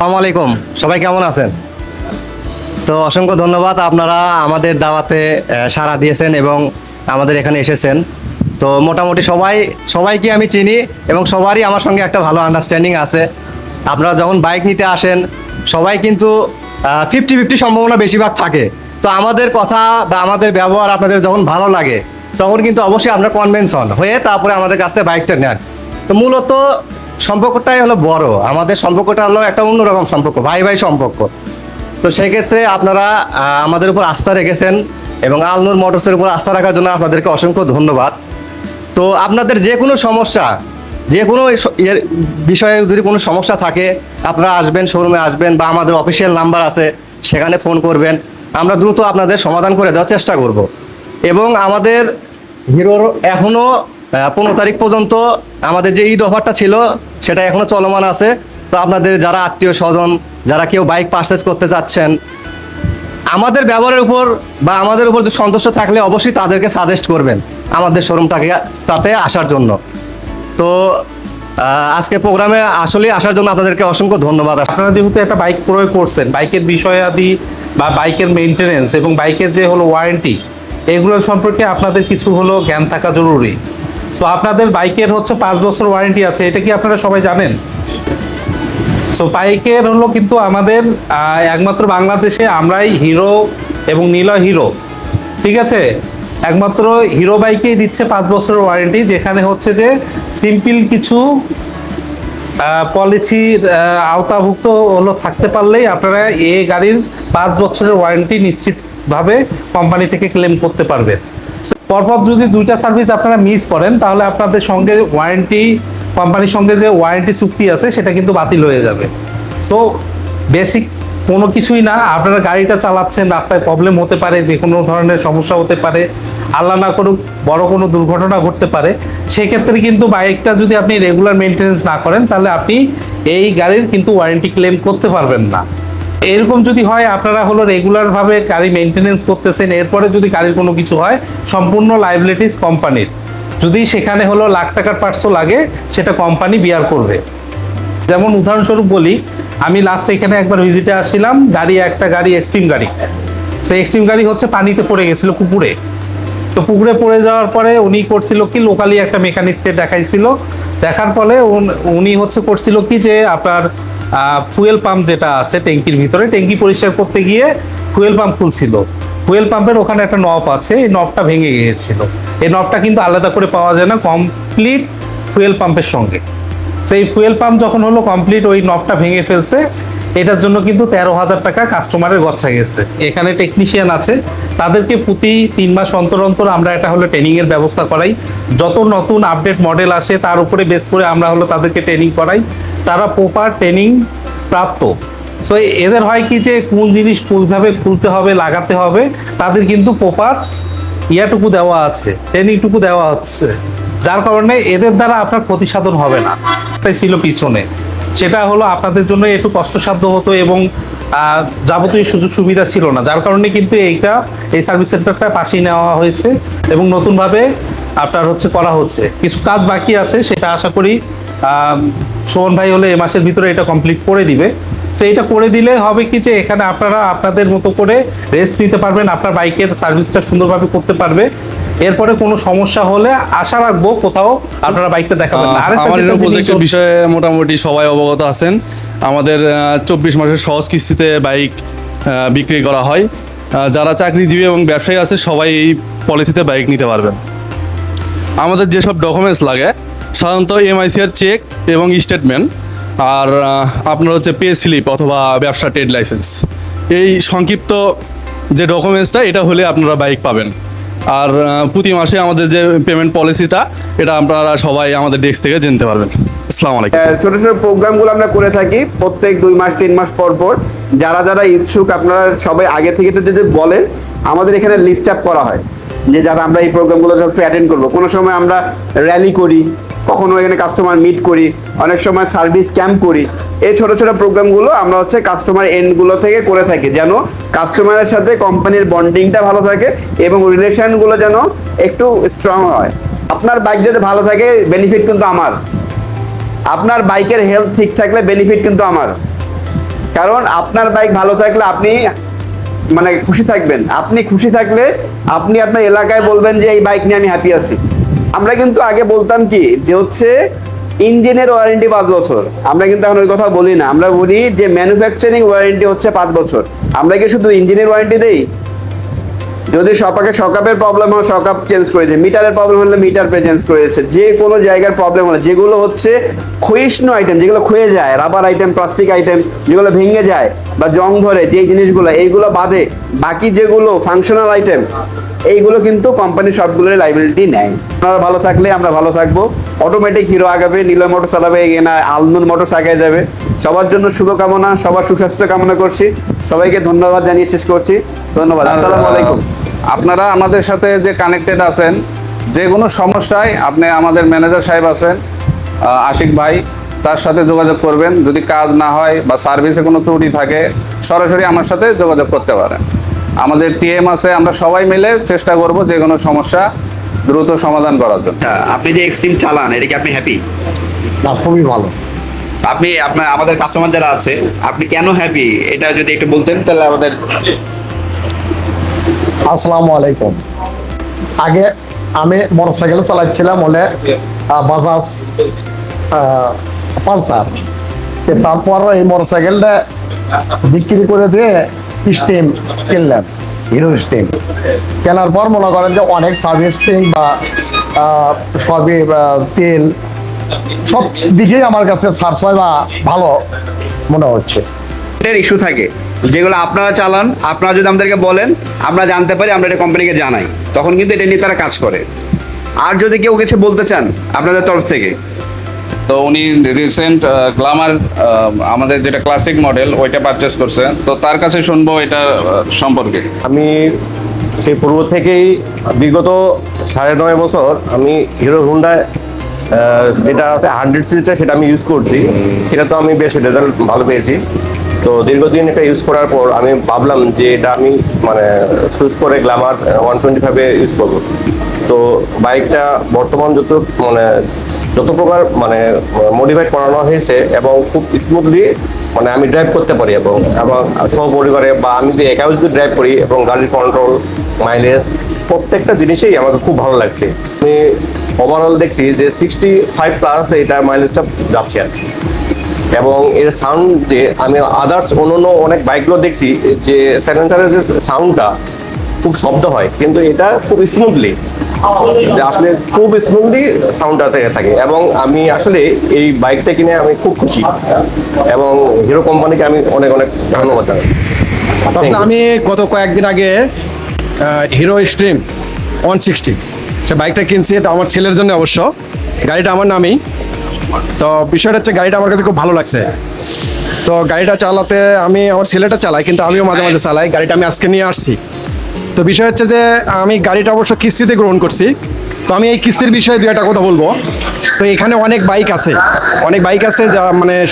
আসসালামু আলাইকুম, সবাই কেমন আছেন? তো অসংখ্য ধন্যবাদ, আপনারা আমাদের দাওয়াতে সাড়া দিয়েছেন এবং আমাদের এখানে এসেছেন। তো মোটামুটি সবাইকে আমি চিনি এবং সবারই আমার সঙ্গে একটা ভালো আন্ডারস্ট্যান্ডিং আছে। আপনারা যখন বাইক নিতে আসেন সবাই কিন্তু 50-50 সম্ভাবনা বেশিরভাগ থাকে। তো আমাদের কথা বা আমাদের ব্যবহার আপনাদের যখন ভালো লাগে তখন কিন্তু অবশ্যই আপনারা কনভেনশন হয়ে তারপরে আমাদের কাছ থেকে বাইকটা নেন। তো মূলত সম্পর্কটাই হলো বড়, আমাদের সম্পর্কটা হলো একটা অন্যরকম সম্পর্ক, ভাই ভাই সম্পর্ক। তো সেই ক্ষেত্রে আপনারা আমাদের উপর আস্থা রেখেছেন এবং আলনুর মোটরসের উপর আস্থা রাখার জন্য আপনাদেরকে অসংখ্য ধন্যবাদ। তো আপনাদের যে কোনো সমস্যা, যে কোনো বিষয়ে যদি কোনো সমস্যা থাকে আপনারা আসবেন, শোরুমে আসবেন বা আমাদের অফিসিয়াল নাম্বার আছে সেখানে ফোন করবেন, আমরা দ্রুত আপনাদের সমাধান করে দেওয়ার চেষ্টা করব। এবং আমাদের হিরোর এখনও 15 তারিখ পর্যন্ত আমাদের যে ঈদ অফারটা ছিল সেটা এখনও চলমান আছে। তো আপনাদের যারা আত্মীয় স্বজন, যারা কেউ বাইক পারচেজ করতে চাচ্ছেন, আমাদের ব্যবহারের উপর বা আমাদের উপর যে সন্তুষ্ট থাকলে অবশ্যই তাদেরকে সাজেস্ট করবেন আমাদের শোরুমটাকে তাতে আসার জন্য। তো আজকে প্রোগ্রামে আসলে আসার জন্য আপনাদেরকে অসংখ্য ধন্যবাদ। আপনারা যেহেতু একটা বাইক ক্রয় করছেন, বাইকের বিষয়াদি বা বাইকের মেইনটেনেন্স এবং বাইকের যে হলো ওয়ারেন্টি, এগুলো সম্পর্কে আপনাদের কিছু হলো জ্ঞান থাকা জরুরি। সো আপনাদের বাইকের হচ্ছে 5 বছর ওয়ারেন্টি আছে, এটা কি আপনারা সবাই জানেন? সো বাইকের হলো কিন্তু আমাদের একমাত্র বাংলাদেশে আমরাই হিরো এবং নিলয় হিরো, ঠিক আছে, একমাত্র হিরো বাইকেই দিচ্ছে 5 বছরের ওয়ারেন্টি, যেখানে হচ্ছে যে সিম্পল কিছু পলিসির আওতাভুক্ত হলো থাকতে পারলেই আপনারা এই গাড়ির 5 বছরের ওয়ারেন্টি নিশ্চিতভাবে কোম্পানি থেকে ক্লেম করতে পারবেন। পরপর যদি 2টা সার্ভিস আপনারা মিস করেন তাহলে আপনাদের সঙ্গে ওয়ারেন্টি, কোম্পানির সঙ্গে যে ওয়ারেন্টি চুক্তি আছে সেটা কিন্তু বাতিল হয়ে যাবে। সো বেসিক কোনো কিছুই না, আপনারা গাড়িটা চালাচ্ছেন, রাস্তায় প্রবলেম হতে পারে, যে কোনো ধরনের সমস্যা হতে পারে, আল্লাহ না করুক বড় কোনো দুর্ঘটনা ঘটতে পারে। সেক্ষেত্রে কিন্তু বাইকটা যদি আপনি রেগুলার মেনটেনেন্স না করেন তাহলে আপনি এই গাড়ির কিন্তু ওয়ারেন্টি ক্লেম করতে পারবেন না। এরকম যদি হয়, আপনারা হলো রেগুলারভাবে গাড়ি মেনটেনেন্স করতেছেন, এরপরে যদি গাড়ির কোনো কিছু হয় সম্পূর্ণ লাইবিলিটিস কোম্পানির। যদি সেখানে হলো লাখ টাকার পার্টসও লাগে সেটা কোম্পানি বিয়ার করবে। যেমন উদাহরণস্বরূপ বলি, আমি লাস্ট এখানে একবার ভিজিটে আসছিলাম, একটা গাড়ি এক্সট্রিম গাড়ি, সেই এক্সট্রিম গাড়ি হচ্ছে পানিতে পড়ে গেছিল পুকুরে। তো পুকুরে পড়ে যাওয়ার পরে উনি করছিল কি, লোকালি একটা মেকানিক্সকে দেখাইছিল, দেখার ফলে উনি হচ্ছে করছিল কি যে আপনার ফুয়েল পাম্প যেটা আছে ট্যাঙ্কির ভিতরে, ট্যাঙ্কি পরিষ্কার করতে গিয়ে ফুয়েল পাম্প খুলছিল, ফুয়েল পাম্পের ওখানে একটা নব আছে, এই নবটা ভেঙে গিয়েছিল। এই নবটা কিন্তু আলাদা করে পাওয়া যায় না কমপ্লিট ফুয়েল পাম্পের সঙ্গে। সেই ফুয়েল পাম্প যখন হলো কমপ্লিট ওই নবটা ভেঙে ফেলছে, এটার জন্য কিন্তু 13,000 টাকা কাস্টমারের গচ্ছা গেছে। এখানে টেকনিশিয়ান আছে, তাদেরকে প্রতি 3 মাস অন্তর অন্তর আমরা এটা হলো ট্রেনিংয়ের ব্যবস্থা করাই। যত নতুন আপডেট মডেল আসে তার উপরে বেস করে আমরা হলো তাদেরকে ট্রেনিং করাই, তারা প্রপার ট্রেনিং প্রাপ্ত। সো এদের হয় কি যে কোন জিনিস কোনভাবে খুলতে হবে, লাগাতে হবে, তাদের কিন্তু প্রপার ইয়াটুকু দেওয়া আছে, ট্রেনিংটুকু দেওয়া হচ্ছে, যার কারণে এদের দ্বারা আপনার ক্ষতি সাধন হবে না। এটাই ছিল পিছনে, সেটা হলো আপনাদের জন্য একটু কষ্টসাধ্য হতো এবং যাবতীয় সুযোগ সুবিধা ছিল না, যার কারণে কিন্তু এই সার্ভিস সেন্টারটা পাশেই নেওয়া হয়েছে এবং নতুনভাবে আপনার হচ্ছে করা হচ্ছে। কিছু কাজ বাকি আছে, সেটা আশা করি শোভন ভাই হলে এ মাসের ভিতরে এটা কমপ্লিট করে দিবে। তো এটা করে দিলে হবে কি যে এখানে আপনারা আপনাদের মতো করে রেস্ট নিতে পারবেন, আপনার বাইকের সার্ভিসটা সুন্দরভাবে করতে পারবে। এরপরে কোনো সমস্যা হলে আশা রাখবো কোথাও আপনারা বাইকটা দেখাবেন না। আমার প্রজেক্টের বিষয়ে মোটামুটি সবাই অবগত আছেন। আমাদের 24 মাসের সহজ কিস্তিতে বাইক বিক্রি করা হয়। যারা চাকরিজীবী এবং ব্যবসায়ী আছে সবাই এই পলিসিতে বাইক নিতে পারবেন। আমাদের যেসব ডকুমেন্টস লাগে সাধারণত এমআইসিআর চেক এবং স্টেটমেন্ট, আর আপনার হচ্ছে পে স্লিপ অথবা ব্যবসা ট্রেড লাইসেন্স, এই সংক্ষিপ্ত যে ডকুমেন্টসটা এটা হলে আপনারা বাইক পাবেন। আর প্রতি মাসে আমাদের যে পেমেন্ট পলিসিটা এটা আপনারা সবাই আমাদের ডেস্ক থেকে জানতে পারবেন। আসসালামু আলাইকুম। ছোট ছোট প্রোগ্রামগুলো আমরা করে থাকি প্রত্যেক 2 মাস 3 মাস পর পর। যারা ইচ্ছুক আপনারা সবাই আগে থেকে তো যদি বলেন, আমাদের এখানে লিস্ট আপ করা হয় যে যারা আমরা এই প্রোগ্রামগুলো যখন অ্যাটেন্ড করবো। কোনো সময় আমরা র্যালি করি, কখনো এখানে কাস্টমার মিট করি, অনেক সময় সার্ভিস ক্যাম্প করি। এই ছোট ছোট প্রোগ্রামগুলো আমরা হচ্ছে কাস্টমার এন্ডগুলো থেকে করে থাকি, যেন কাস্টমারের সাথে কোম্পানির বন্ডিংটা ভালো থাকে এবং রিলেশনগুলো যেন একটু স্ট্রং হয়। আপনার বাইক যদি ভালো থাকে বেনিফিট কিন্তু আমার, আপনার বাইকের হেলথ ঠিক থাকলে বেনিফিট কিন্তু আমার। কারণ আপনার বাইক ভালো থাকলে আপনি মানে খুশি থাকবেন, আপনি খুশি থাকলে আপনি আপনার এলাকায় বলবেন যে এই বাইক নিয়ে আমি হ্যাপি আছি। আমরা কিন্তু আগে বলতাম কি যে হচ্ছে ইঞ্জিনের ওয়ারেন্টি 5 বছর, আমরা কিন্তু এখন ওই কথা বলি না, আমরা বলি যে ম্যানুফ্যাকচারিং ওয়ারেন্টি হচ্ছে 5 বছর। আমরা কি শুধু ইঞ্জিনের ওয়ারেন্টি দেই? যদি সকাপের প্রবলেম হয় সকাপ চেঞ্জ করে দিই, মিটারের প্রবলেম হলে মিটার চেঞ্জ করে দিচ্ছে, যে কোনো জায়গার প্রবলেম হলে যেগুলো হচ্ছে ক্ষয়িষ্ণু আইটেম, যেগুলো ক্ষয়ে যায়, রাবার আইটেম, প্লাস্টিক আইটেম যেগুলো ভেঙে যায় বা জং ধরে, যে জিনিসগুলো এইগুলো বাদে বাকি যেগুলো ফাংশনাল আইটেম এইগুলো কিন্তু কোম্পানি সবগুলোর লাইবিলিটি নেয়। আপনারা ভালো থাকলে আমরা ভালো থাকবো, অটোমেটিক হিরো আগাবে, নিলয় মোটর চালাবে, এগিয়ে আলনুন মোটর আগায় যাবে। সবার জন্য শুভকামনা, সবার সুস্বাস্থ্য কামনা করছি, সবাইকে ধন্যবাদ জানিয়ে শেষ করছি। ধন্যবাদ, আসসালামু আলাইকুম। আপনারা আমাদের সাথে যে কানেক্টেড আছেন, যে কোনো সমস্যায় আপনি আমাদের ম্যানেজার সাহেব আছেন আশিক ভাই, তার সাথে যোগাযোগ করবেন। যদি কাজ না হয় বা সার্ভিসে কোনো ত্রুটি থাকে সরাসরি আমার সাথে যোগাযোগ করতে পারেন। আমাদের টিএম আছে, আমরা সবাই মিলে চেষ্টা করব যে কোনো সমস্যা দ্রুত সমাধান করার জন্য। আপনি যে এক্সট্রিম চালান এটা কি আপনি হ্যাপি? না, খুবই ভালো। আপনি আপনার আমাদের কাস্টমার যারা আছে আপনি কেন হ্যাপি এটা যদি একটু বলতেন তাহলে আমাদের। আসসালামু আলাইকুম। আগে আমি মোটরসাইকেল চালাচ্ছিলাম হলে বাজাজ পালসার, তারপর এই মোটরসাইকেলটা বিক্রি করে দিয়ে স্টিম কিনলাম, হিরো স্টিম। কেনার পর মনে করেন যে অনেক সার্ভিসিং বা সবই তেল সব দিকেই আমার কাছে সাশ্রয় বা ভালো মনে হচ্ছে। ইস্যু থাকে যেগুলো আপনারা চালান, আপনারা যদি আমাদেরকে বলেন আমরা জানতে পারি, আমরা এটা কোম্পানিকে জানাই, তখন কিন্তু এটা নিয়ে তারা কাজ করে। আর যদি কেউ কিছু বলতে চান আপনাদের তরফ থেকে। তো উনি রিসেন্ট গ্ল্যামার আমাদের যেটা ক্লাসিক মডেল ওইটা পারচেস করছে, তো তার কাছে শুনবো এটা সম্পর্কে। আমি সেই পূর্ব থেকেই বিগত 9.5 বছর আমি হিরো হুন্ডায় যেটা আছে 100 সিসিটা সেটা আমি ইউজ করছি, সেটা তো আমি বেশ রেজাল্ট ভালো পেয়েছি। তো দীর্ঘদিন এটা ইউজ করার পর আমি ভাবলাম যে এটা আমি মানে চুজ করে গ্ল্যামার 125 ইউজ করব। তো বাইকটা বর্তমান যত প্রকার মডিফাইড করানো হয়েছে এবং খুব স্মুথলি আমি ড্রাইভ করতে পারি, এবং সপরিবারে বা আমি যদি একাও যদি ড্রাইভ করি, এবং গাড়ির কন্ট্রোল, মাইলেজ প্রত্যেকটা জিনিসেই আমাকে খুব ভালো লাগছে। আমি ওভারঅল দেখছি যে 65+ এটা মাইলেজটা যাচ্ছে আর কি। এবং এর সাউন্ড যে আমি আদার্স অন্য অনেক বাইকগুলো দেখছি যে সাইলেন্সারের যে সাউন্ডটা খুব শব্দ হয়, কিন্তু এটা খুব স্মুথলি, আসলে খুব স্মুথলি সাউন্ডটা থাকে। এবং আমি আসলে এই বাইকটা কিনে আমি খুব খুশি, এবং হিরো কোম্পানিকে আমি অনেক অনেক ধন্যবাদ জানাই। আসলে আমি গত কয়েকদিন আগে হিরো স্ট্রিম 160 সে বাইকটা কিনছি, এটা আমার ছেলের জন্য অবশ্য, গাড়িটা আমার নামেই। তো বিষয়টা হচ্ছে গাড়িটা আমার কাছে খুব ভালো লাগছে। তো গাড়িটা চালাতে আমি আমার ছেলেটা চালাই, কিন্তু আমিও মাঝে মাঝে চালাই। গাড়িটা আমি আজকে নিয়ে আসছি। তো বিষয় হচ্ছে যে আমি গাড়িটা অবশ্য কিস্তিতে গ্রহণ করছি। তো আমি এই কিস্তির বিষয়ে দু একটা কথা বলবো। তো এখানে অনেক বাইক আছে যা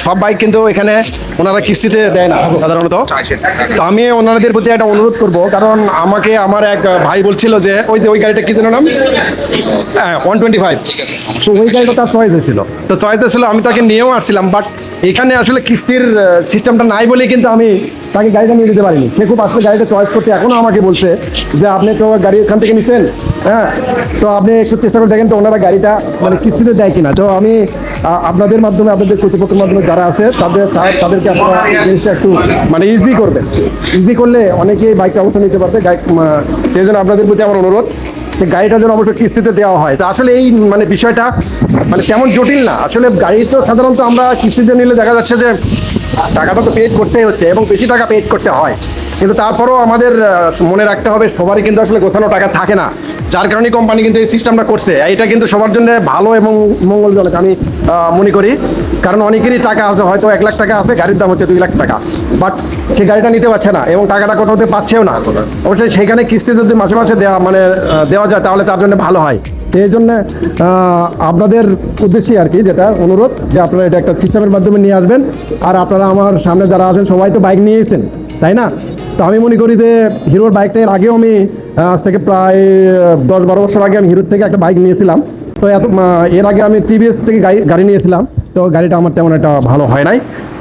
সব বাইক কিন্তু এখানে ওনারা কিস্তিতে দেয় না সাধারণত। তো আমি ওনাদের প্রতি একটা অনুরোধ করব, কারণ আমাকে আমার এক ভাই বলছিল যে ওই গাড়িটা কি যেন নাম 125, তো ওই গাড়িটা তার চয়েস হয়েছিল। তো চয়েস হয়েছিল, আমি তাকে নিয়েও আসছিলাম, বাট এখানে আসলে কিস্তির সিস্টেমটা নাই বলেই কিন্তু আমি তাকে গাড়িটা নিয়ে দিতে পারিনি। সে খুব আসলে গাড়িটা চয়েস করতে এখনও আমাকে বলছে যে আপনি তো গাড়ি এখান থেকে নিচ্ছেন, হ্যাঁ, তো আপনি একটু চেষ্টা করে দেখেন তো ওনারা গাড়িটা কিস্তিতে দেয় কিনা। তো আমি আপনাদের মাধ্যমে, আপনাদের কর্তৃপক্ষের মাধ্যমে যারা আছে তাদেরকে আপনারা জিনিসটা একটু ইজি করবেন। ইজি করলে অনেকেই বাইকটা অবশ্য নিতে পারবে। সেই জন্য আপনাদের প্রতি আমার অনুরোধ যে গাড়িটা যেন অবশ্যই কিস্তিতে দেওয়া হয়। তো আসলে এই বিষয়টা তেমন জটিল না। আসলে গাড়ি তো সাধারণত আমরা কিস্তিতে নিলে দেখা যাচ্ছে যে টাকাটা তো পেড করতেই হচ্ছে, এবং বেশি টাকা পেড করতে হয়, কিন্তু তারপরেও আমাদের মনে রাখতে হবে সবারই কিন্তু আসলে গোছানো টাকা থাকে না, যার কারণে কোম্পানি কিন্তু এই সিস্টেমটা করছে। এটা কিন্তু সবার জন্য ভালো এবং মঙ্গলজনক আমি মনে করি। কারণ অনেকেরই টাকা আছে, হয়তো 1 লাখ টাকা আছে, গাড়ির দাম হচ্ছে 2 লাখ টাকা, বাট সে গাড়িটা নিতে পারছে না এবং টাকাটা কোথাও পাচ্ছেও না। অবশ্যই সেখানে কিস্তি যদি মাসে মাসে দেওয়া যায় তাহলে তার জন্য ভালো হয়। এই জন্য আপনাদের উদ্দেশ্যে আর কি যেটা অনুরোধ, যে আপনারা এটা একটা সিস্টেমের মাধ্যমে নিয়ে আসবেন। আর আপনারা আমার সামনে যারা আছেন সবাই তো বাইক নিয়েছেন, তাই না? তো আমি মনে করি যে হিরোর বাইকটা এর আগেও আমি আজ থেকে প্রায় 10-12 বছর আগে আমি হিরোর থেকে একটা বাইক নিয়েছিলাম। তো এর আগে আমি টিভিএস থেকে গাড়ি নিয়েছিলাম। তো তো গাড়িটা আমার তেমন একটা ভালো হয় নাই।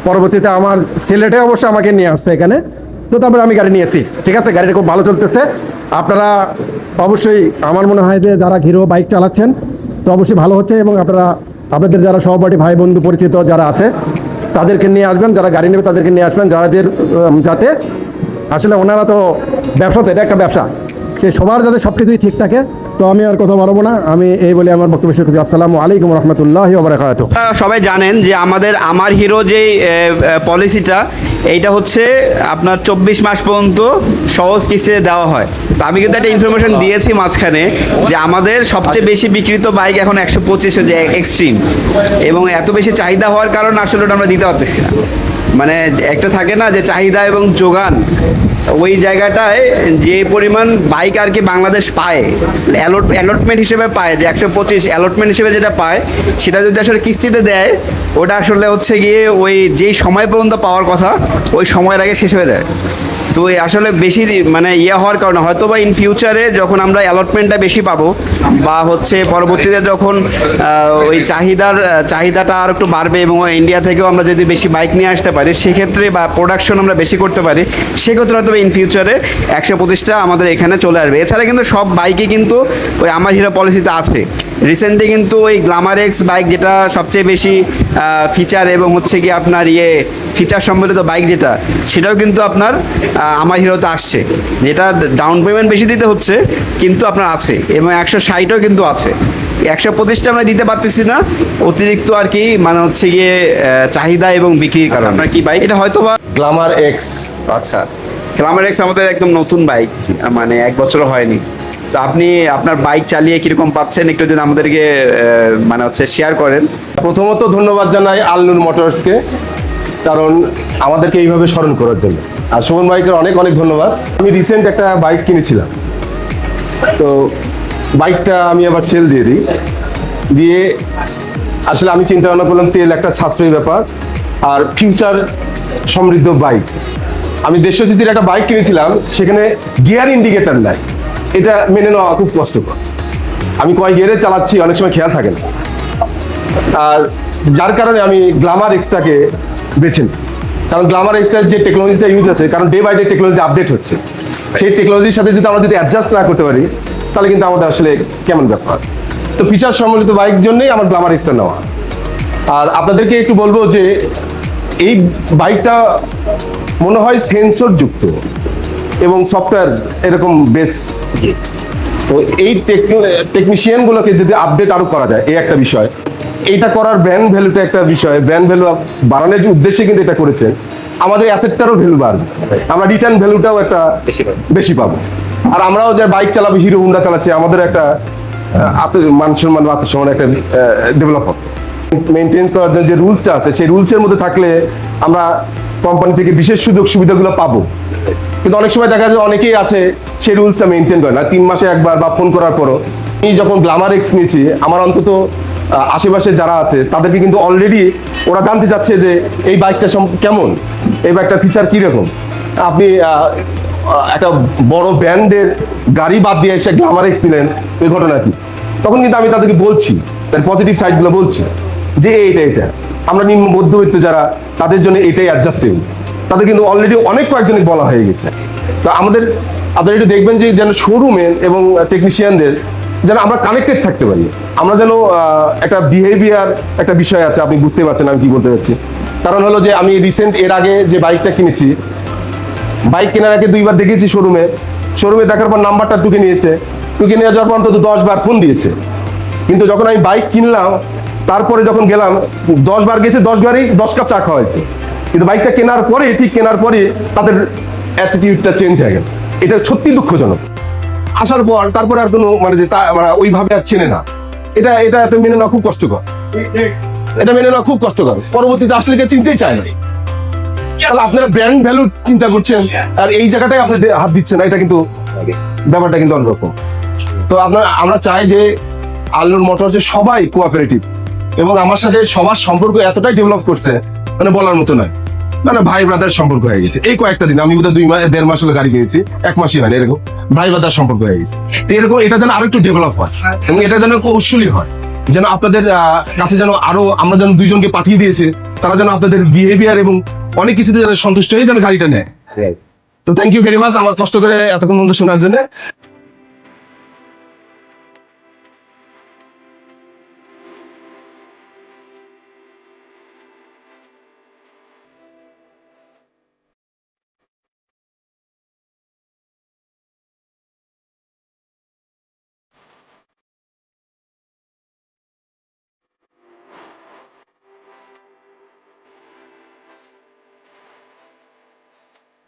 পরবর্তীতে আমার ছেলেটাই অবশ্য আমাকে নিয়ে আসছে এখানে, তো তারপরে আমি গাড়ি নিয়েছি। ঠিক আছে, গাড়িটা খুব ভালো চলতেছে। আপনারা অবশ্যই, আমার মনে হয় যে যারা হিরো বাইক চালাচ্ছেন তো অবশ্যই ভালো হচ্ছে, এবং আপনারা আপনাদের যারা সহপাঠী ভাই বন্ধু পরিচিত যারা আছে তাদেরকে নিয়ে আসবেন, যারা গাড়ি নেবে তাদেরকে নিয়ে আসবেন, যাদের যাতে আসলে ওনারা তো ব্যবসা, তো এটা একটা ব্যবসা, সে সবার যাতে সব কিছুই ঠিক থাকে। তো আমি আর কথা বাড়াবো না, আমি এই বলে আমার বক্তব্য শেষ করছি। আসসালামু আলাইকুম রহমতুল্লাহি ওয়া বারাকাতুহু। সবাই জানেন যে আমার হিরো যে পলিসিটা, এইটা হচ্ছে আপনার 24 মাস পর্যন্ত সহজ কিস্তিতে দেওয়া হয়। তো আমি কিন্তু একটা ইনফরমেশন দিয়েছি মাঝখানে যে আমাদের সবচেয়ে বেশি বিক্রিত বাইক এখন 125 যে এক্সট্রিম, এবং এত বেশি চাহিদা হওয়ার কারণে আসলে ওটা আমরা দিতে পারতেছি না। মানে একটা থাকে না যে চাহিদা এবং যোগান, ওই জায়গাটায় যে পরিমাণ বাইক আর কি বাংলাদেশ পায়, অ্যালটমেন্ট হিসেবে পায়, যে 125 অ্যালটমেন্ট হিসেবে যেটা পায়, সেটা যদি আসলে কিস্তিতে দেয়, ওটা আসলে হচ্ছে গিয়ে ওই যেই সময় পর্যন্ত পাওয়ার কথা ওই সময়ের আগে শেষ হয়ে যায়। তো এই আসলে বেশি মানে হওয়ার কারণে হয়তো বা ইন ফিউচারে যখন আমরা অ্যালটমেন্টটা বেশি পাবো, বা হচ্ছে পরবর্তীতে যখন ওই চাহিদাটা আর একটু বাড়বে, এবং ইন্ডিয়া থেকেও আমরা যদি বেশি বাইক নিয়ে আসতে পারি সেক্ষেত্রে, বা প্রোডাকশন আমরা বেশি করতে পারি সেক্ষেত্রে হয়তো ইন ফিউচারে 125টা আমাদের এখানে চলে আসবে। এছাড়া কিন্তু সব বাইকই কিন্তু ওই আমার হিরো পলিসিতে আছে। রিসেন্টলি কিন্তু ওই গ্ল্যামার এক্স বাইক, যেটা সবচেয়ে বেশি ফিচার এবং হচ্ছে কি আপনার ফিচার সম্বলিত বাইক যেটা, সেটাও কিন্তু আপনার আমার হিরোতে আসছে, যেটা ডাউন পেমেন্ট বেশি দিতে হচ্ছে কিন্তু আপনার আছে, এবং 160ও কিন্তু আছে। 125টা আমরা দিতে পারতেছি না অতিরিক্ত আর কি, মানে হচ্ছে গিয়ে চাহিদা এবং বিক্রির কারণে। আপনার কি বাইক এটা? হয়তো বা গ্ল্যামার এক্স। আচ্ছা, গ্ল্যামার এক্স আমাদের একদম নতুন বাইক, মানে 1 বছরও হয়নি। তো আপনি আপনার বাইক চালিয়ে কিরকম পাচ্ছেন একটু যদি আমাদেরকে মানে হচ্ছে শেয়ার করেন। প্রথমত ধন্যবাদ জানাই আলনুর মোটরসকে, কারণ আমাদেরকে এইভাবে স্মরণ করার জন্য। আর সুমন ভাইকে অনেক অনেক ধন্যবাদ। আমি রিসেন্ট একটা বাইক কিনেছিলাম, তো বাইকটা আমি আবার সেল দিয়ে আসলে আমি চিন্তা ভাবনা করলাম তেল একটা সাশ্রয়ী ব্যাপার আর ফিউচার সমৃদ্ধ বাইক। আমি 150 সিসির একটা বাইক কিনেছিলাম, সেখানে গিয়ার ইন্ডিকেটর নাই, এটা মেনে নেওয়া খুব কষ্টকর। আমি কয় গিয়ারে চালাচ্ছি অনেক সময় খেয়াল থাকে না, আর যার কারণে আমি গ্ল্যামার এক্সটাকে বেছে নিই। কারণ গ্ল্যামার এক্সটার যে টেকনোলজিটা ইউজ আছে, কারণ day by day technology update হচ্ছে, সেই টেকনোলজির সাথে যদি আমরা অ্যাডজাস্ট না করতে পারি তাহলে কিন্তু আমাদের আসলে কেমন ব্যাপার। তো ফিচার সম্বলিত বাইক জন্যই আমার গ্ল্যামার এক্সটা নেওয়া। আর আপনাদেরকে একটু বলবো যে এই বাইকটা মনে হয় সেন্সর যুক্ত এবং সফটওয়্যার এরকম বেস। তো এই টেকনিশিয়ানগুলোকে যদি আপডেট আরো করা যায়, এই একটা বিষয়। এইটা করার ব্র্যান্ড ভ্যালুটা একটা বিষয়, ব্র্যান্ড ভ্যালু বাড়ানোর উদ্দেশ্যে কিন্তু এটা করেছেন। আমাদের অ্যাসেটটারও ভ্যালু বাড়বে, আমরা রিটার্ন ভ্যালুটাও একটা বেশি পাবো। আর আমরাও যে বাইক চালাবো, হিরো হুন্ডা চালাচ্ছি, আমাদের একটা মান সম্মান বা আত্মসম্মান একটা ডেভেলপ হবে। মেনটেন্স করার জন্য যে রুলসটা আছে, সেই রুলসের মধ্যে থাকলে আমরা কোম্পানি থেকে বিশেষ সুযোগ সুবিধাগুলো পাবো। কিন্তু অনেক সময় দেখা যায় অনেকেই আছে সেই রুলসটা মেনটেন করে না, 3 মাসে একবার বা ফোন করার পরও। আমি যখন গ্ল্যামার এক্স নিয়েছি, আমার অন্তত আশেপাশে যারা আছে তাদেরকে কিন্তু অলরেডি ওরা জানতে চাচ্ছে যে এই বাইকটা কেমন, এই বাইকটার ফিচার কীরকম। আপনি একটা বড় ব্র্যান্ডের গাড়ি বাদ দিয়ে এসে গ্ল্যামার এক্স নিলেন, এই ঘটনা কি? তখন কিন্তু আমি তাদেরকে বলছি, তার পজিটিভ সাইডগুলো বলছি যে এটা আমরা নিম্ন মধ্যবিত্ত যারা, তাদের জন্য এটাই অ্যাডজাস্টেবল। তাদের কিন্তু অলরেডি অনেক কয়েকজনই বলা হয়ে গেছে। তো আপনারা একটু দেখবেন যে যেন শোরুমের এবং টেকনিশিয়ানদের যেন আমরা কানেক্টেড থাকতে পারি, আমরা যেন একটা বিহেভিয়ার একটা বিষয় আছে, আপনি বুঝতে পারছেন আমি কি বলতে চাচ্ছি। কারণ হলো যে আমি রিসেন্ট এর আগে যে বাইকটা কিনেছি, বাইক কেনার আগে 2 বার দেখেছি শোরুমে দেখার পর নাম্বারটা টুকে নিয়ে যাওয়ার পর অন্তত 10 বার ফোন দিয়েছে। কিন্তু যখন আমি বাইক কিনলাম, তারপরে যখন গেলাম, 10 বার গেছে, 10 বারই 10 কাপ চা খাওয়া হয়েছে। কিন্তু বাইকটা কেনার পরে তাদের অ্যাটিটিউডটা চেঞ্জ হয়ে গেল। এটা সত্যি দুঃখজনক। আসার পর তারপরে আর কোনো মানে যে ওইভাবে আর চেনে না, এটা মেনে নেওয়া খুব কষ্টকর। পরবর্তীতে আসলে কেউ চিনতেই চায় না। তাহলে আপনারা ব্র্যান্ড ভ্যালু চিন্তা করছেন আর এই জায়গাটাই আপনি হাত দিচ্ছেন, এটা কিন্তু ব্যাপারটা কিন্তু অন্যরকম। তো আমরা চাই যে আলনুর মোটরসে সবাই কোঅপারেটিভ, এবং আমার সাথে সবার সম্পর্ক এতটাই ডেভেলপ করছে মানে বলার মতো নয়, মানে ভাই ব্রাদার সম্পর্ক হয়ে গেছে। এই কয়েকটা দিন আমি বোধহয় 1.5 মাস হলো গাড়ি কিনেছি, 1 মাসই হয় এরকম ভাই ব্রাদার সম্পর্ক হয়ে গেছে। তো এরকম এটা যেন আরো একটু ডেভেলপ হয় এবং এটা যেন কৌশলী হয়, যেন আপনাদের কাছে যেন আরো আমরা যেন দুইজনকে পাঠিয়ে দিয়েছে, তারা যেন আপনাদের বিহেভিয়ার এবং অনেক কিছুতে যেন সন্তুষ্ট হয়ে যেন গাড়িটা নেয়। তো থ্যাংক ইউ ভেরি মাচ আমার কষ্ট করে এতক্ষণ পর্যন্ত শোনার জন্য।